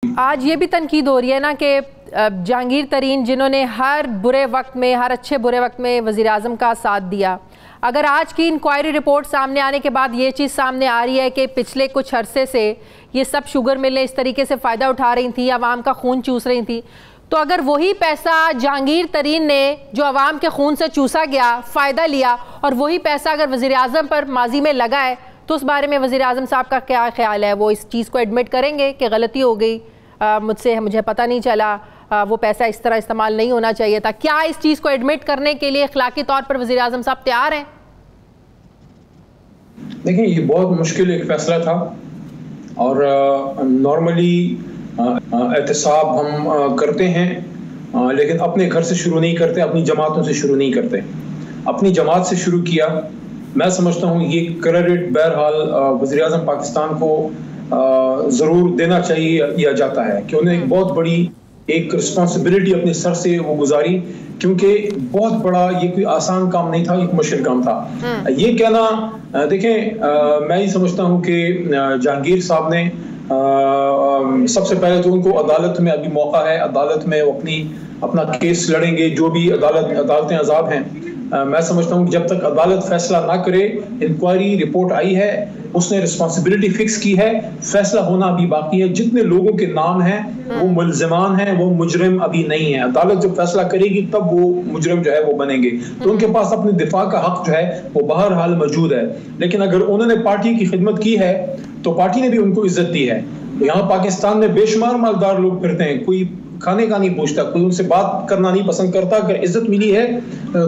आज ये भी तनकीद हो रही है ना कि जहांगीर तरीन जिन्होंने हर बुरे वक्त में, हर अच्छे बुरे वक्त में वज़ीर आज़म का साथ दिया, अगर आज की इंक्वायरी रिपोर्ट सामने आने के बाद ये चीज़ सामने आ रही है कि पिछले कुछ अरसे से ये सब शुगर मिलें इस तरीके से फ़ायदा उठा रही थी, आवाम का खून चूस रही थी, तो अगर वही पैसा जहांगीर तरीन ने जो आवाम के खून से चूसा गया फ़ायदा लिया और वही पैसा अगर वज़ीर आज़म पर माजी में लगा है, तो उस बारे में वज़ीर आज़म साहब का क्या ख्याल है? वो इस चीज़ को एडमिट करेंगे कि गलती हो गई, मुझे पता नहीं चला, वो पैसा इस तरह इस्तेमाल नहीं होना चाहिए था? क्या इस चीज़ को एडमिट करने के लिए अखलाकी तौर पर वज़ीर आज़म साहब तैयार हैं? देखिए, ये बहुत मुश्किल एक फैसला था और नॉर्मली एहतसाब हम करते हैं, लेकिन अपने घर से शुरू नहीं करते, अपनी जमातों से शुरू नहीं करते। अपनी जमात से शुरू किया। मैं समझता हूँ ये क्रेडिट बहरहाल वज़ीर आज़म पाकिस्तान को ज़रूर देना चाहिए या जाता है कि उन्हें एक बहुत बड़ी एक रिस्पॉन्सिबिलिटी अपने सर से वो गुजारी, क्योंकि बहुत बड़ा ये कोई आसान काम नहीं था, एक मुश्किल काम था। ये कहना, देखें, मैं ये समझता हूँ कि जहांगीर साहब ने सबसे पहले तो उनको अदालत में अभी मौका है, अदालत में वो अपना केस लड़ेंगे, जो भी अदालतें आज़ाद हैं। मैं समझता हूँ कि जब तक अदालत फैसला ना करे, इंक्वायरी रिपोर्ट आई है, उसने रिस्पॉन्सिबिलिटी फिक्स की है, फैसला होना अभी बाकी है। जितने लोगों के नाम हैं वो मुल्जिमान हैं, वो मुजरिम अभी नहीं है। अदालत जब फैसला करेगी तब वो मुजरिम जो है वो बनेंगे, तो उनके पास अपने दिफा का हक जो है वो बहरहाल मौजूद है। लेकिन अगर उन्होंने पार्टी की खिदमत की है तो पार्टी ने भी उनको इज्जत दी है। यहाँ पाकिस्तान में बेशुमार मालदार लोग फिरते हैं, कोई खाने का नहीं पूछता, कोई उनसे बात करना नहीं पसंद करता। अगर इज्जत मिली है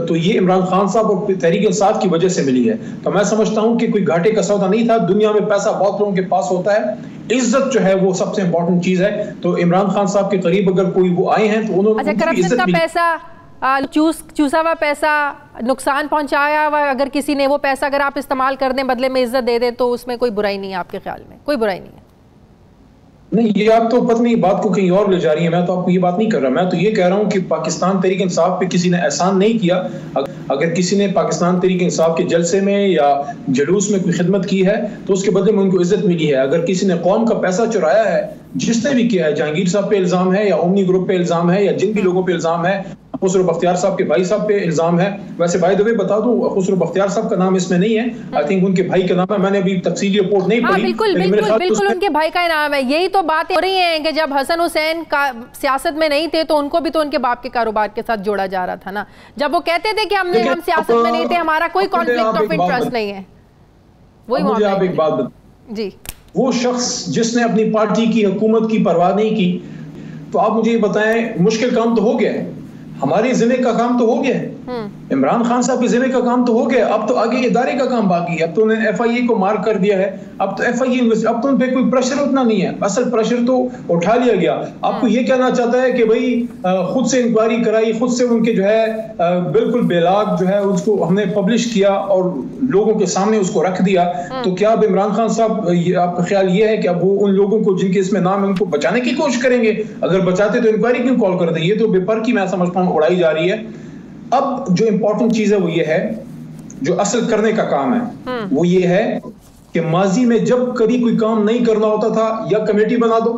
तो ये इमरान खान साहब और तहरीक इंसाफ की वजह से मिली है। तो मैं समझता हूँ कि कोई घाटे का सौदा नहीं था। दुनिया में पैसा बहुत लोगों के पास होता है, इज्जत जो है वो सबसे इंपॉर्टेंट चीज है। तो इमरान खान साहब के करीब अगर कोई वो आए हैं तो उन्होंने करप्शन का पैसा, चूसा हुआ पैसा, नुकसान पहुंचाया हुआ, अगर किसी ने वो पैसा अगर आप इस्तेमाल कर दें, बदले में इज्जत दे दें, तो उसमें कोई बुराई नहीं है? आपके ख्याल में कोई बुराई नहीं है? नहीं, ये आप तो पता नहीं बात को कहीं और ले जा रही है। मैं तो आपको ये बात नहीं कर रहा, मैं तो ये कह रहा हूँ कि पाकिस्तान तहरीक इंसाफ पे किसी ने एहसान नहीं किया। अगर किसी ने पाकिस्तान तहरीक इंसाफ के जलसे में या जुलूस में कोई खिदमत की है तो उसके बदले में उनको इज्जत मिली है। अगर किसी ने कौम का पैसा चुराया है, जिसने भी किया है, जहांगीर साहब पे इल्जाम है या ओमनी ग्रुप पे इल्जाम है या जिन भी लोगों पे इल्जाम है, खुसरो बख्तियार साहब के भाई साहब पे इल्जाम है। वैसे बाय द वे बता दूं, खुसरो बख्तियार साहब का नाम इसमें नहीं है, आई थिंक उनके भाई का नाम है। मैंने अभी तफसीली रिपोर्ट नहीं पढ़ी। बिल्कुल उनके भाई का नाम है। यही तो बात हो रही है कि जब हसन हुसैन का सियासत में नहीं थे तो उनको भी तो उनके बाप के कारोबार के साथ जोड़ा जा रहा था ना। जब वो कहते थे कि हम सियासत में नहीं थे, हमारा कोई कॉन्फ्लिक्ट ऑफ इंटरेस्ट नहीं है, वही मुझे आप एक बात बताइए जी। वो शख्स जिसने अपनी पार्टी की हुकूमत की परवाह नहीं की, तो आप मुझे ये बताएं, मुश्किल काम तो हो गया है, हमारे जिम्मे का काम तो हो गया है, इमरान खान साहब के जिम्मे का काम तो हो गया। अब तो आगे इदारे का काम बाकी है। अब तो उन्होंने FIA को मार्क कर दिया है, अब तो FIA अब तो उन पे कोई प्रेशर उतना नहीं है, असल प्रेशर तो उठा लिया गया। आपको ये कहना चाहता है कि भाई खुद से इंक्वायरी कराई, खुद से उनके जो है बिल्कुल बेलाग जो है उसको हमने पब्लिश किया और लोगों के सामने उसको रख दिया। तो क्या अब इमरान खान साहब, आपका ख्याल ये है कि अब वो उन लोगों को जिनके इसमें नाम है उनको बचाने की कोशिश करेंगे? अगर बचाते तो इंक्वायरी क्यों कॉल करते? ये तो बेपर की मैं समझता हूँ उड़ाई जा रही है। अब जो इंपॉर्टेंट चीज है वो ये है, जो असल करने का काम है वो ये है कि माजी में जब कभी कोई काम नहीं करना होता था, या कमेटी बना दो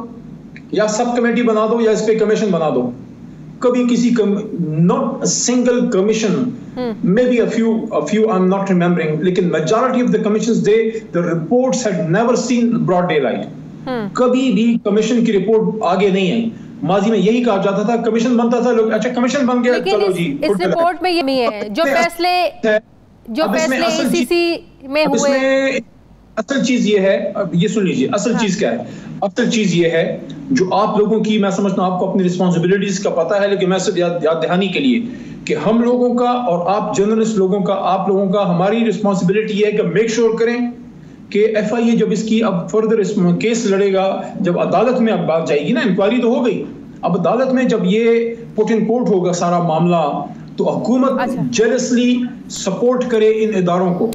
या सब कमेटी बना दो या इस पे कमीशन बना दो। कभी किसी not single commission, may be a few I'm not remembering, लेकिन majority of the commissions the reports had never seen broad daylight। कभी भी कमीशन की रिपोर्ट आगे नहीं आई। माजी में यही कहा जाता था, कमीशन बनता था, लोग अच्छा कमीशन बन गया, चलो जी। इस रिपोर्ट में ये नहीं है जो फैसले ACC में हुए। असल चीज ये है, ये सुन लीजिए, असल चीज क्या है? असल चीज ये है जो आप लोगों की, मैं समझता हूँ आपको अपनी रिस्पॉन्सिबिलिटीज का पता है, लेकिन मैं सिर्फ याद दहानी के लिए कि हम लोगों का और आप जर्नलिस्ट लोगों का, आप लोगों का, हमारी रिस्पॉन्सिबिलिटी है कि मेक श्योर करें कि FIA जब इसकी अब फर्दर केस लड़ेगा, जब अदालत में अब बात जाएगी ना, इंक्वायरी तो हो गई, अब अदालत में जब ये पुट इन कोर्ट होगा सारा मामला, तो हुकूमत जेलसली सपोर्ट करे इन इदारों को।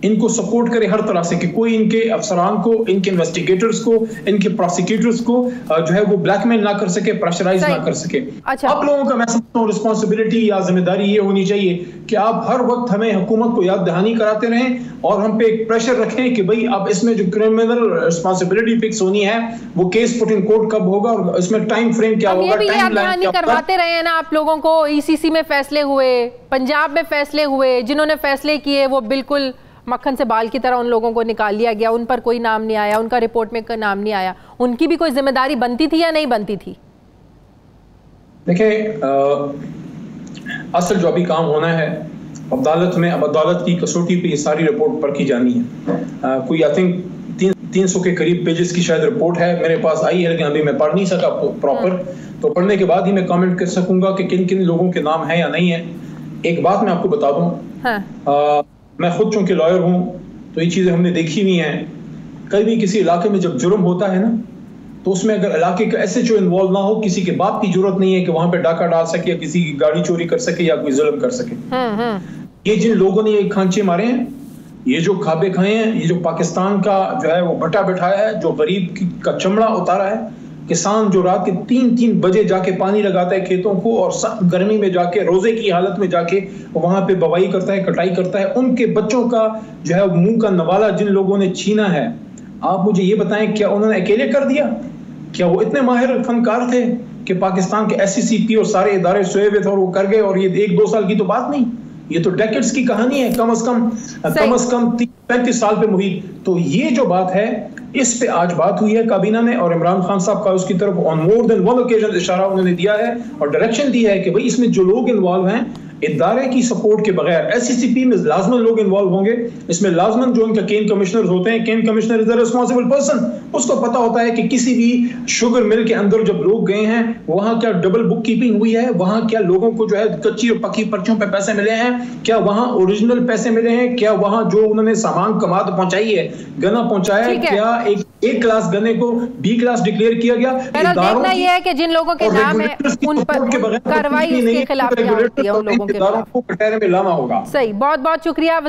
इनको सपोर्ट करे हर तरह से कि कोई इनके अफसरान को, इनके इन्वेस्टिगेटर्स को, इनके प्रोसिक्यूटर्स को जो है वो ब्लैकमेल ना कर सके, प्रेशराइज ना कर सके। अच्छा। आप लोगों का मैं समझता हूँ रिस्पॉन्सिबिलिटी या जिम्मेदारी ये होनी चाहिए कि आप हर वक्त हमें हुकूमत को याद दहानी कराते रहें और हम पे एक प्रेशर रखें कि भाई अब इसमें जो क्रिमिनल रिस्पॉन्सिबिलिटी फिक्स होनी है वो केस पुट इन कोर्ट कब होगा और इसमें टाइम फ्रेम क्या होगा, टाइम लाइन क्या करवाते रहे हैं ना आप लोगों को। ईसीसी में फैसले हुए, पंजाब में फैसले हुए, जिन्होंने फैसले किए वो बिल्कुल मक्खन से बाल की तरह उन लोगों को निकाल लिया गया, उन पर कोई नाम नहीं आया, उनका रिपोर्ट में कोई नाम नहीं आया। उनकी भी कोई जिम्मेदारी बनती थी या नहीं बनती थी? देखिए, असल जो अभी काम होना है अदालत में, अब अदालत की कसौटी पे ये सारी रिपोर्ट परखी जानी है। कोई आई थिंक 300 के करीब पेजेस की शायद रिपोर्ट है मेरे पास आई है, लेकिन अभी मैं पढ़ नहीं सका प्रॉपर। तो पढ़ने के बाद ही मैं कमेंट कर सकूंगा कि किन किन लोगों के नाम है या नहीं है। एक बात मैं आपको बता दूं, हाँ। मैं खुद चूंकि लॉयर हूं तो ये चीजें हमने देखी हुई हैं। कभी किसी इलाके में जब जुर्म होता है ना, तो उसमें अगर इलाके का एसएचओ इन्वॉल्व ना हो, किसी के बाप की जरूरत नहीं है कि वहां पे डाका डाल सके या किसी की गाड़ी चोरी कर सके या कोई जुल्म कर सके। ये जिन लोगों ने ये खांचे मारे हैं, ये जो खाबे खाए हैं, ये जो पाकिस्तान का जो है वो बटा बिठाया है, जो गरीब का चमड़ा उतारा है, किसान जो रात के 3-3 बजे जाके पानी लगाता है खेतों को और गर्मी में जाके रोजे की हालत में जाके वहां पे बवाई करता है, कटाई करता है, उनके बच्चों का जो है मुंह का नवाला जिन लोगों ने छीना है, आप मुझे ये बताएं क्या उन्होंने अकेले कर दिया? क्या वो इतने माहिर फनकार थे कि पाकिस्तान के SCCP और सारे इदारे सोए हुए थे और वो कर गए? और ये 1-2 साल की तो बात नहीं, ये तो डेकेड्स की कहानी है, कम से कम 30-35 साल पे मुहित। तो ये जो बात है, इस पे आज बात हुई है काबीना में और इमरान खान साहब का उसकी तरफ on more than one occasion इशारा उन्होंने दिया है और डायरेक्शन दी है कि भाई इसमें जो लोग इन्वॉल्व हैं, इदारे की सपोर्ट के बगैर SCCP में लाजमन लोग इन्वॉल्व होंगे। इसमें लाजमन जो इनका केन कमिश्नर होते हैं, cane commissioner is the responsible person, उसको पता होता है कि किसी भी शुगर मिल के अंदर जब लोग गए हैं वहां क्या डबल बुक कीपिंग हुई है, वहां क्या लोगों को जो है कच्ची और पक्की पर्चियों पे पैसे मिले हैं, क्या वहां ओरिजिनल पैसे मिले हैं, क्या वहां जो उन्होंने सामान कमात पहुंचाई है, गना पहुंचाया है, क्या एक क्लास गने को B क्लास डिक्लेयर किया गया? देखना यह है कि जिन लोगों के नाम है उन पर कार्रवाई उसके खिलाफ उन लोगों के खिलाफ में लाना होगा। सही, बहुत बहुत शुक्रिया।